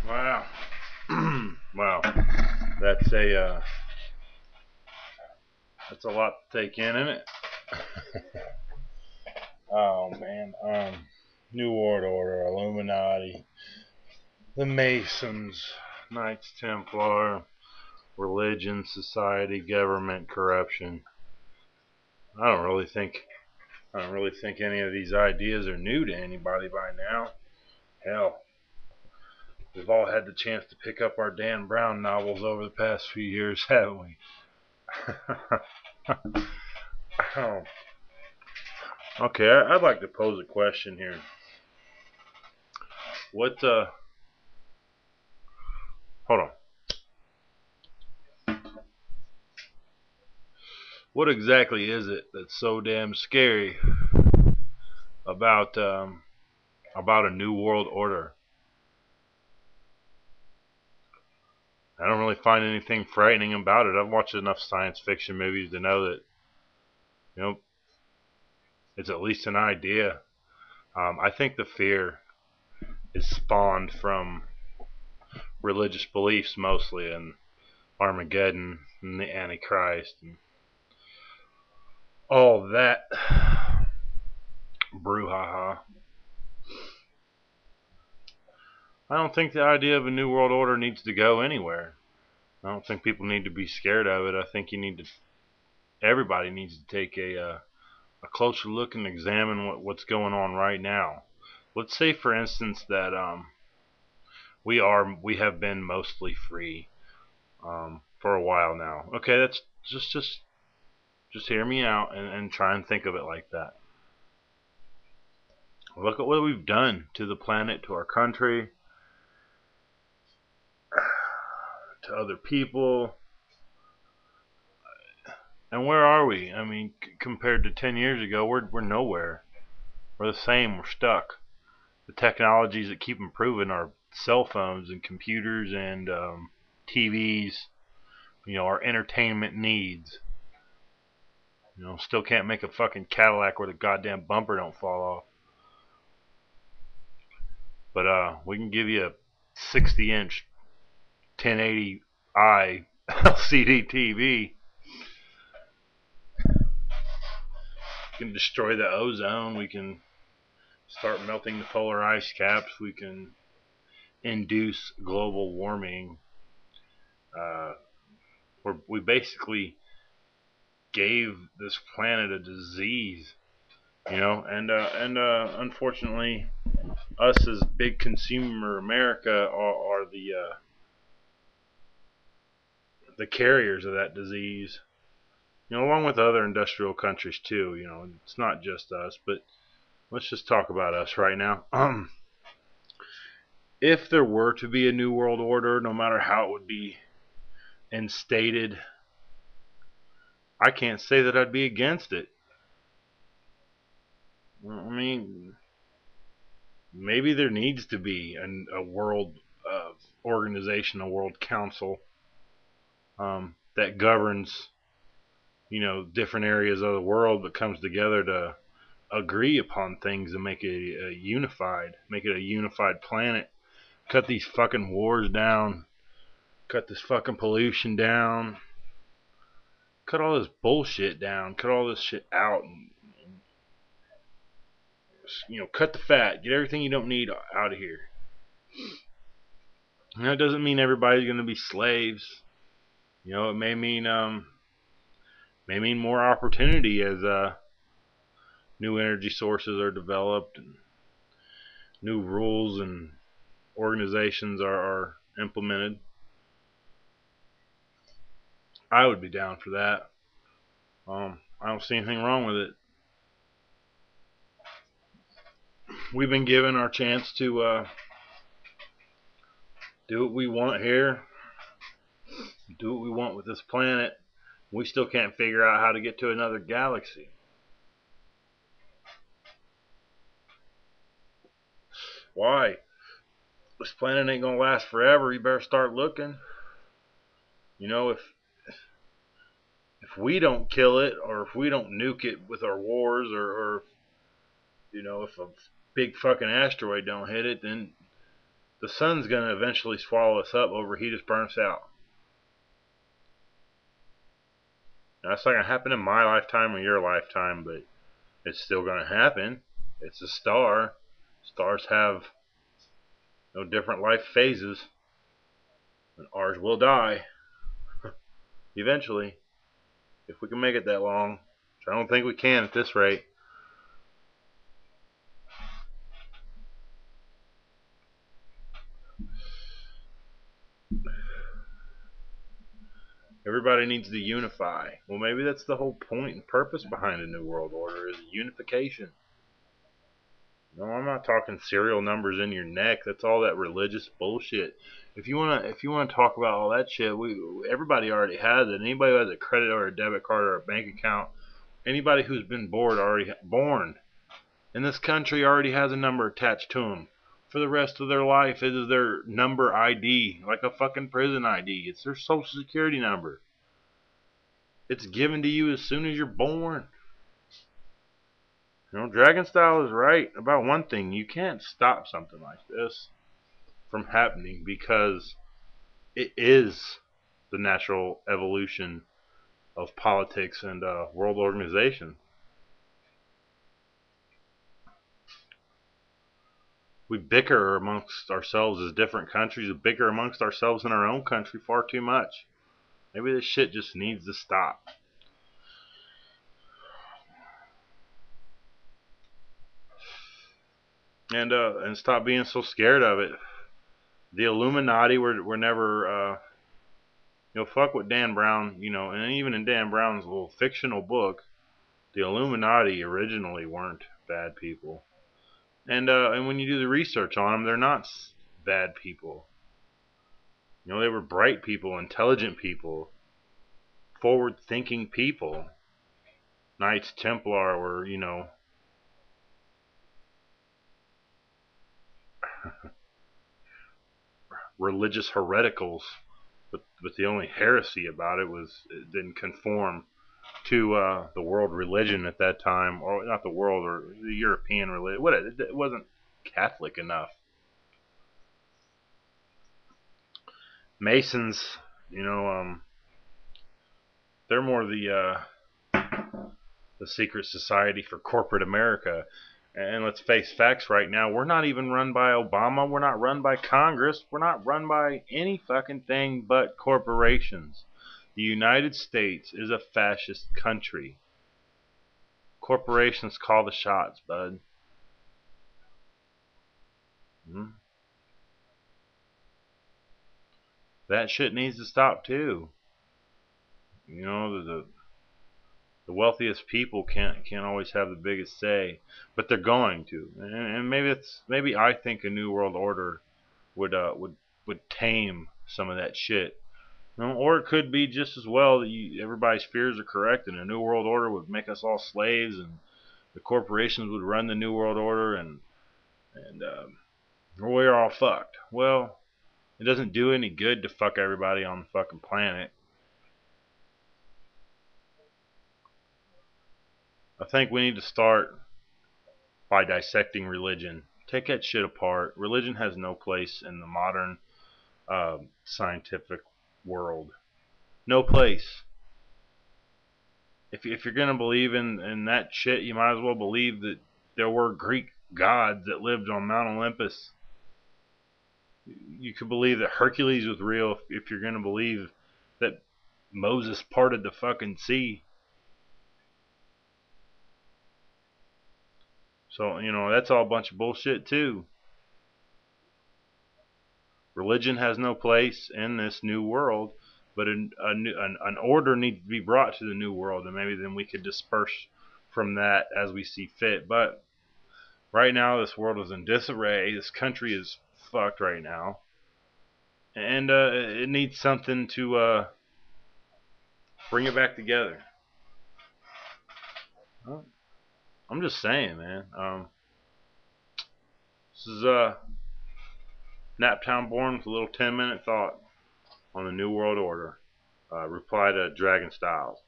Wow. Wow. That's that's a lot to take in, isn't it? Oh man. New World Order, Illuminati, the Masons, Knights Templar, religion, society, government, corruption. I don't really think I don't really think any of these ideas are new to anybody by now. Hell, we've all had the chance to pick up our Dan Brown novels over the past few years, haven't we? Oh, okay, I'd like to pose a question here. What hold on. What exactly is it that's so damn scary about about a new world order? I don't really find anything frightening about it. I've watched enough science fiction movies to know that you know it's at least an idea. I think the fear is spawned from religious beliefs mostly, and Armageddon and the Antichrist and all that brouhaha. I don't think the idea of a new world order needs to go anywhere. I don't think people need to be scared of it. I think everybody needs to take a closer look and examine what's going on right now. Let's say, for instance, that we have been mostly free for a while now. Okay, that's just hear me out and try and think of it like that. Look at what we've done to the planet, to our country, to other people, and where are we? I mean, compared to 10 years ago, we're nowhere. We're the same. We're stuck. The technologies that keep improving are cell phones and computers and TVs. Our entertainment needs. Still can't make a fucking Cadillac where the goddamn bumper don't fall off. But we can give you a 60-inch 1080i LCD TV. We can destroy the ozone. We can start melting the polar ice caps. We can induce global warming. Uh, we basically gave this planet a disease, and unfortunately, us as big consumer America are the carriers of that disease. Along with other industrial countries too. It's not just us, but let's just talk about us right now. If there were to be a new world order, no matter how it would be instated, I can't say that I'd be against it. I mean, maybe there needs to be a world organization, a world council that governs, different areas of the world, but comes together to agree upon things and make it a unified planet. Cut these fucking wars down. Cut this fucking pollution down. Cut all this bullshit down. Cut all this shit out. And, cut the fat. Get everything you don't need out of here. It doesn't mean everybody's going to be slaves. It may mean more opportunity as new energy sources are developed and new rules and organizations are implemented. I would be down for that. I don't see anything wrong with it. We've been given our chance to do what we want here, do what we want with this planet. We still can't figure out how to get to another galaxy. Why? This planet ain't gonna last forever. You better start looking. If we don't kill it, or if we don't nuke it with our wars, or if a big fucking asteroid don't hit it, then The sun's going to eventually swallow us up, overheat us, burn us out. Now, that's not going to happen in my lifetime or your lifetime, but it's still going to happen. It's a star. Stars have no different life phases, and ours will die eventually, if we can make it that long. Which I don't think we can at this rate. Everybody needs to unify. Well, maybe that's the whole point and purpose behind a new world order, is unification. No, I'm not talking serial numbers in your neck. That's all that religious bullshit. If you wanna talk about all that shit, everybody already has it. Anybody who has a credit or a debit card or a bank account, anybody who's been born in this country already has a number attached to them. For the rest of their life, it is their number ID, like a fucking prison ID. It's their social security number. It's given to you as soon as you're born. Dragonstyle is right about one thing. You can't stop something like this from happening because it is the natural evolution of politics and world organization. We bicker amongst ourselves as different countries. We bicker amongst ourselves in our own country far too much. Maybe this shit just needs to stop. And stop being so scared of it. The Illuminati were never fuck with Dan Brown, and even in Dan Brown's little fictional book, the Illuminati originally weren't bad people. And when you do the research on them, they're not bad people. They were bright people, intelligent people, forward-thinking people. Knights Templar were, religious hereticals, but the only heresy about it was it didn't conform to the world religion at that time, or not the world, or the European religion. It wasn't Catholic enough. Masons, they're more the secret society for corporate America. And let's face facts right now. We're not even run by Obama. We're not run by Congress. We're not run by any fucking thing but corporations. The United States is a fascist country. Corporations call the shots, bud. That shit needs to stop too. The wealthiest people can't always have the biggest say, but they're going to. And maybe I think a new world order would tame some of that shit. Or it could be just as well that everybody's fears are correct, and a new world order would make us all slaves, and the corporations would run the new world order, and we're all fucked. Well, it doesn't do any good to fuck everybody on the fucking planet. I think we need to start by dissecting religion. Take that shit apart. Religion has no place in the modern scientific world. No place. If you're going to believe in that shit, you might as well believe that there were Greek gods that lived on Mount Olympus. You could believe that Hercules was real if you're going to believe that Moses parted the fucking sea. So, that's all a bunch of bullshit too. Religion has no place in this new world, but an order needs to be brought to the new world, and maybe then we could disperse from that as we see fit. But right now, this world is in disarray. This country is fucked right now, and it needs something to bring it back together. Well, I'm just saying, man. This is Naptown Born with a little 10-minute thought on the New World Order. Reply to Dragon Styles.